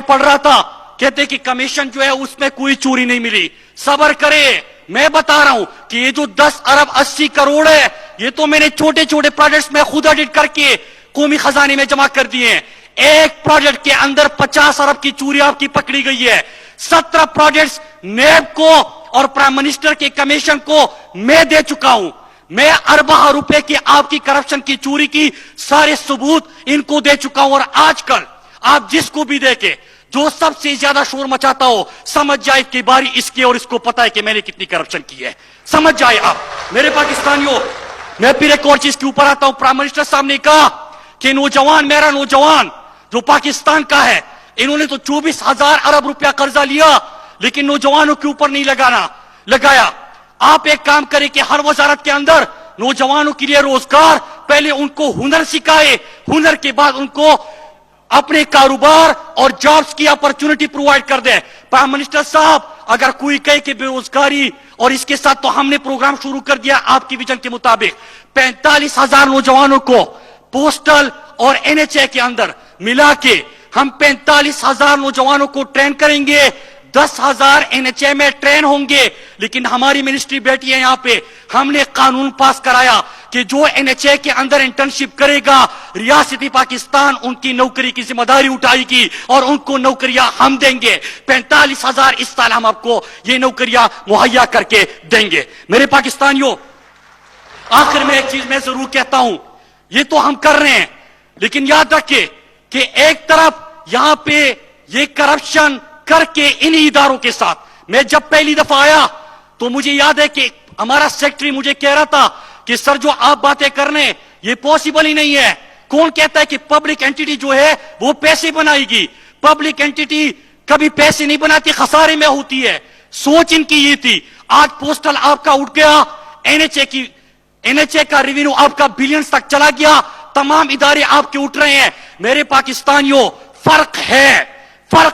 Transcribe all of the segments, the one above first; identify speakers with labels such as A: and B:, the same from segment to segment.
A: पढ़ रहा था, कहते कि कमीशन जो है उसमें कोई चोरी नहीं मिली। सब्र करे, मैं बता रहा हूं कि ये जो 10 अरब 80 करोड़ है, ये तो मैंने छोटे छोटे प्रोजेक्ट्स में खुद ऑडिट करके कौमी खजाने में जमा कर दिए हैं। एक प्रोजेक्ट के अंदर 50 अरब की चोरी आपकी पकड़ी गई है। 17 प्रोजेक्ट्स नेब को और प्राइम मिनिस्टर के कमीशन को मैं दे चुका हूं। मैं अरबा रुपए की आपकी करप्शन की चोरी की सारे सबूत इनको दे चुका हूं। और आजकल आप जिसको भी देखे, जो सबसे ज्यादा शोर मचाता हो, समझ जाए कि बारी इसकी और इसको पता है कि मैंने कितनी करप्शन की है। समझ जाए आप मेरे पाकिस्तानियों। मैं फिर एक और चीज के ऊपर आता हूं। प्राइम मिनिस्टर साहब ने कहा कि नौजवान, मेरा नौजवान जो पाकिस्तान का है, इन्होंने तो 24,000 अरब रुपया कर्जा लिया, लेकिन नौजवानों के ऊपर नहीं लगाया। आप एक काम करें कि हर वजारत के अंदर नौजवानों के लिए रोजगार, पहले उनको हुनर सिखाए, हुनर के बाद उनको अपने कारोबार और जॉब्स की अपॉर्चुनिटी प्रोवाइड कर दे। प्राइम मिनिस्टर साहब, अगर कोई कहे कि बेरोजगारी, और इसके साथ तो हमने प्रोग्राम शुरू कर दिया आपकी विजन के मुताबिक, 45,000 नौजवानों को पोस्टल और एनएचए के अंदर मिला के हम 45,000 नौजवानों को ट्रेन करेंगे। 10,000 एनएचए में ट्रेन होंगे। लेकिन हमारी मिनिस्ट्री बैठी है यहां पे, हमने कानून पास कराया कि जो एनएचए के अंदर इंटर्नशिप करेगा, रियासती पाकिस्तान उनकी नौकरी की जिम्मेदारी उठाएगी और उनको नौकरियां हम देंगे। 45,000 इस साल हम आपको ये नौकरियां मुहैया करके देंगे। मेरे पाकिस्तानियों, आखिर में एक चीज मैं जरूर कहता हूं, ये तो हम कर रहे हैं, लेकिन याद रखिए कि एक तरफ यहां पे ये करप्शन करके इन्हीं इदारों के साथ, मैं जब पहली दफा आया तो मुझे याद है कि हमारा सेक्रेटरी मुझे कह रहा था कि सर जो आप बातें कर रहे हैं ये पॉसिबल ही नहीं है। कौन कहता है कि पब्लिक एंटिटी जो है वो पैसे बनाएगी? पब्लिक एंटिटी कभी पैसे नहीं बनाती, खसारे में होती है। सोच इनकी ये थी। आज पोस्टल आपका उठ गया, एनएचए का रेवेन्यू आपका बिलियंस तक चला गया, तमाम इदारे आपके उठ रहे हैं। मेरे पाकिस्तानियों, फर्क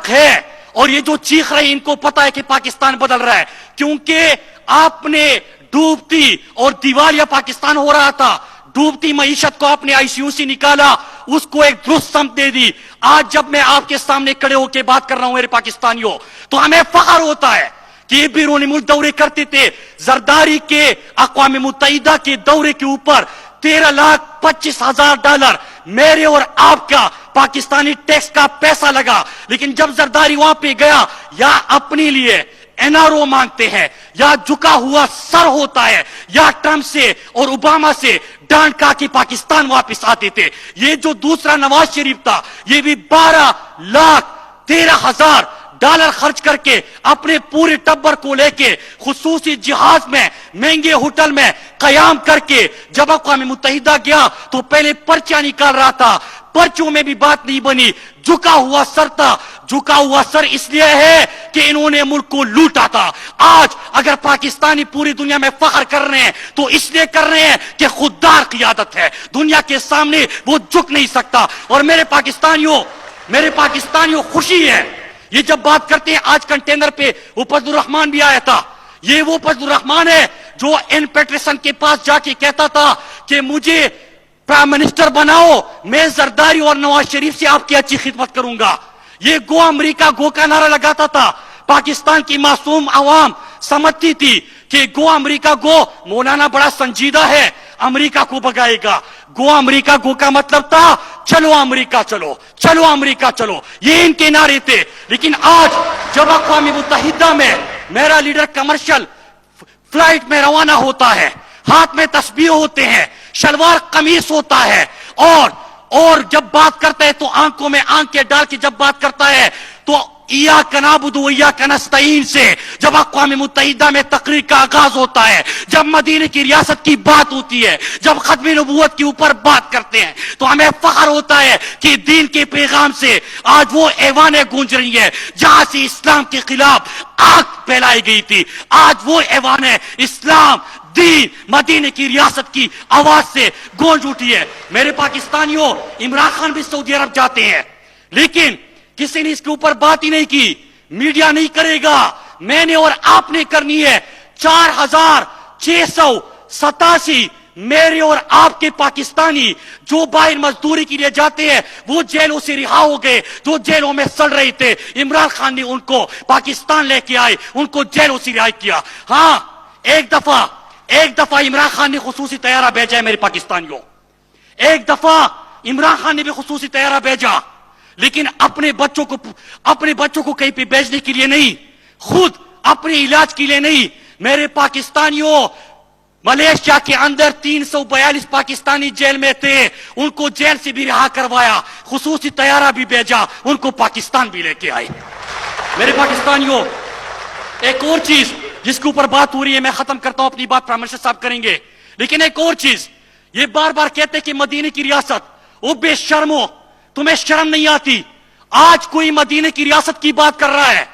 A: है। और ये जो चीख रहे हैं, इनको पता है कि पाकिस्तान बदल रहा है, क्योंकि आपने डूबती और दिवालिया पाकिस्तान हो रहा था, डूबती मईशत को आपने आईसीयू से निकाला, उसको एक दुरुस्त समत दे दी। आज जब मैं आपके सामने खड़े होकर बात कर रहा हूं मेरे पाकिस्तानियों, तो हमें फख्र होता है कि ये बैरून मुल्क दौरे करते थे। जरदारी के अक़वाम मुत्तहिदा के दौरे के ऊपर $13,25,000 मेरे और आपका पाकिस्तानी टैक्स का पैसा लगा। लेकिन जब जरदारी वहां पे गया, या अपने लिए एनआरओ मांगते हैं, या झुका हुआ सर होता है, या ट्रंप से और ओबामा से डांट खा के पाकिस्तान वापस आते थे। ये जो दूसरा नवाज शरीफ था, ये भी $12,13,000 खर्च करके अपने पूरे टब्बर को लेके खुसूसी जहाज में महंगे होटल में कयाम करके जब अक़वाम मुत्तहिदा गया तो पहले पर्चियां निकाल रहा था। पर्चियों में भी बात नहीं बनी, झुका हुआ सर था। झुका हुआ सर इसलिए है कि इन्होंने मुल्क को लूटा था। आज अगर पाकिस्तानी पूरी दुनिया में फख्र कर रहे हैं तो इसलिए कर रहे हैं कि खुददार क़ियादत है, दुनिया के सामने वो झुक नहीं सकता। और मेरे पाकिस्तानियों खुशी है ये जब बात करते हैं। आज कंटेनर पे वो फजलुर रहमान भी आया था। ये वो फजलुर रहमान है जो एन पेटरसन के पास जाके कहता था कि मुझे प्राइम मिनिस्टर बनाओ, मैं जरदारी और नवाज शरीफ से आपकी अच्छी खिदमत करूंगा। ये गो अमेरिका गो का नारा लगाता था। पाकिस्तान की मासूम आवाम समझती थी कि गो अमेरिका गो, मौलाना बड़ा संजीदा है, अमेरिका को भगाएगा। गो अमेरिका गो का मतलब था चलो अमेरिका चलो, चलो अमेरिका चलो, ये इनके नारे थे। लेकिन आज जब अक़वाम मुत्तहिदा में मेरा लीडर कमर्शियल फ्लाइट में रवाना होता है, हाथ में तस्बीह होते हैं, शलवार कमीज होता है, और जब बात करता है तो आंखों में आंखें डाल के जब बात करता है तो इय्याका नअबुदु व इय्याका नस्तईन से जब अक़वाम मुत्तहिदा में तकरीर का आगाज होता है, जब मदीने की रियासत की बात होती है, जब खत्म नबूवत के ऊपर बात करते हैं, तो हमें फख्र होता है कि दीन के पैगाम से आज वो ऐवानें गूंज रही है जहां से इस्लाम के खिलाफ आग फैलाई गई थी। आज वो ऐवानें इस्लाम, दीन, मदीने की रियासत की आवाज से गूंज उठी है। मेरे पाकिस्तानियों, इमरान खान भी सऊदी अरब जाते हैं, लेकिन किसी ने इसके ऊपर बात ही नहीं की। मीडिया नहीं करेगा, मैंने और आपने करनी है। 4,687 मेरे और आपके पाकिस्तानी जो बाहर मजदूरी के लिए जाते हैं वो जेलों से रिहा हो गए, जो जेलों में सड़ रहे थे। इमरान खान ने उनको पाकिस्तान लेके आए, उनको जेलों से रिहा किया। हाँ, एक दफा इमरान खान ने खुसूसी तैयारा भेजा है मेरे पाकिस्तानियों, एक दफा इमरान खान ने भी खुसूसी तैयारा भेजा, लेकिन अपने बच्चों को कहीं पे भेजने के लिए नहीं, खुद अपने इलाज के लिए नहीं। मेरे पाकिस्तानियों, मलेशिया के अंदर 342 पाकिस्तानी जेल में थे, उनको जेल से भी रिहा करवाया, खुसूसी तैयारा भी भेजा, उनको पाकिस्तान भी लेके आए। मेरे पाकिस्तानियों, एक और चीज जिसके ऊपर बात हो रही है, मैं खत्म करता हूं अपनी बात, प्राइम मिनिस्टर साहब करेंगे, लेकिन एक और चीज, ये बार बार कहते हैं कि मदीने की रियासत, वो बेशर्मो, तुम्हें शर्म नहीं आती? आज कोई मदीने की रियासत की बात कर रहा है,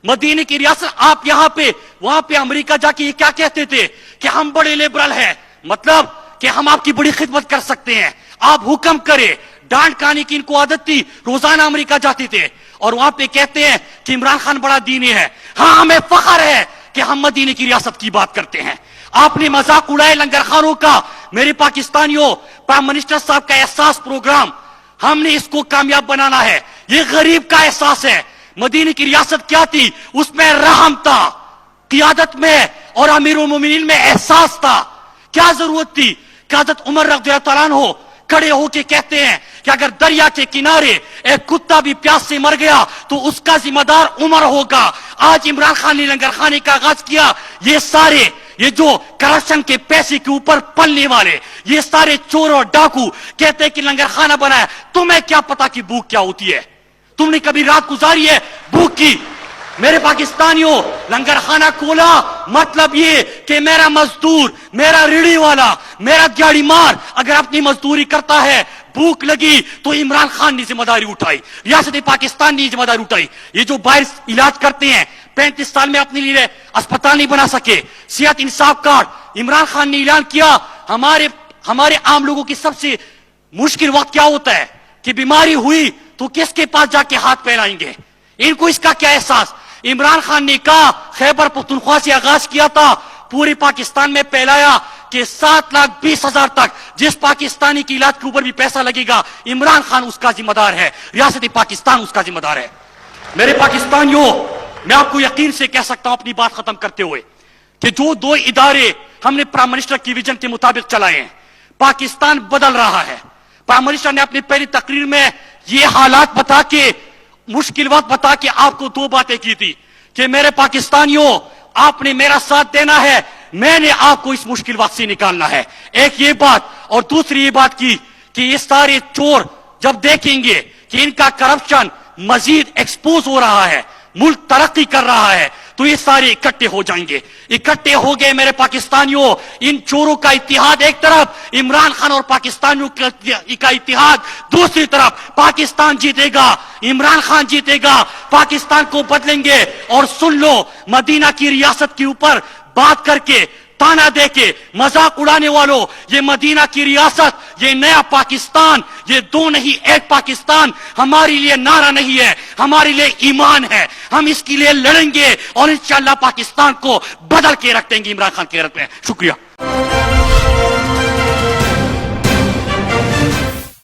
A: मदीने की रियासत। आप यहां पे वहां पे अमेरिका जाके ये क्या कहते थे कि हम बड़े लिबरल हैं, मतलब कि हम आपकी बड़ी खिदमत कर सकते हैं, आप हुक्म करें। डांट खाने की इनको आदत थी, रोजाना अमेरिका जाते थे और वहां पे कहते हैं कि इमरान खान बड़ा दीनी है। हाँ, हमें फख्र है कि हम मदीने की रियासत की बात करते हैं। आपने मजाक उड़ाए लंगर खानों का। मेरे पाकिस्तानियों, प्राइम मिनिस्टर साहब का एहसास प्रोग्राम, हमने इसको कामयाब बनाना है। ये गरीब का एहसास है। मदीने की रियासत क्या थी? उसमें रहम था, क़ियादत में और अमीरुल मोमिनीन में एहसास था। क्या जरूरत थी कि हज़रत उमर रज़ियल्लाहु अन्हु हो खड़े होके कहते हैं कि अगर दरिया के किनारे एक कुत्ता भी प्यास से मर गया तो उसका जिम्मेदार उमर होगा। आज इमरान खान ने लंगर खाने का आगाज किया। ये जो करप्शन के पैसे के ऊपर पलने वाले, ये सारे चोर और डाकू कहते हैं कि लंगर खाना बनाया। तुम्हें क्या पता कि भूख क्या होती है? तुमने कभी रात गुजारी है भूख की? मेरे पाकिस्तानियों, लंगर खाना खोला मतलब ये कि मेरा मजदूर, मेरा रेड़ी वाला, मेरा दिहाड़ी मार अगर अपनी मजदूरी करता है, भूख लगी तो इमरान खान ने जिम्मेदारी उठाई, रियासत पाकिस्तान ने जिम्मेदारी उठाई। ये जो बाहर इलाज करते हैं, 35 साल में अपने लिए अस्पताल नहीं बना सके, सेहत इंसाफ कार्ड, इमरान खान ने ऐलान किया। हमारे आम लोगों की सबसे मुश्किल वक्त क्या होता है कि बीमारी हुई तो किसके पास जाके हाथ फैलाएंगे? इनको इसका क्या एहसास? इमरान खान ने कहा, खैबर पख्तूनख्वा से आगाज किया था, पूरे पाकिस्तान में फैलाया कि 7,20,000 तक जिस पाकिस्तानी की इलाज के ऊपर भी पैसा लगेगा, इमरान खान उसका जिम्मेदार है, रियासत पाकिस्तान उसका जिम्मेदार है। मेरे पाकिस्तानियों, मैं आपको यकीन से कह सकता हूं अपनी बात खत्म करते हुए कि जो 2 इदारे हमने प्राइम मिनिस्टर की विजन के मुताबिक चलाए हैं, पाकिस्तान बदल रहा है। प्राइम मिनिस्टर ने अपनी पहली तकरीर में ये हालात बता के, मुश्किल वक्त बता के आपको 2 बातें की थी कि मेरे पाकिस्तानियों, आपने मेरा साथ देना है, मैंने आपको इस मुश्किल वक्त से निकालना है। एक ये बात, और दूसरी ये बात की कि ये सारे चोर जब देखेंगे कि इनका करप्शन मजीद एक्सपोज हो रहा है, मुल्क तरक्की कर रहा है, तो ये सारे इकट्ठे हो जाएंगे। इकट्ठे हो गए मेरे पाकिस्तानियों। इन चोरों का इत्तेहाद एक तरफ, इमरान खान और पाकिस्तानियों का इत्तेहाद दूसरी तरफ। पाकिस्तान जीतेगा, इमरान खान जीतेगा, पाकिस्तान को बदलेंगे। और सुन लो, मदीना की रियासत के ऊपर बात करके, ताना देके, मजाक उड़ाने वालों, ये मदीना की रियासत, ये नया पाकिस्तान, ये 2 नहीं 1 पाकिस्तान हमारे लिए नारा नहीं है, हमारे लिए ईमान है। हम इसके लिए लड़ेंगे और इंशाअल्लाह पाकिस्तान को बदल के रख देंगे इमरान खान के रख में। शुक्रिया।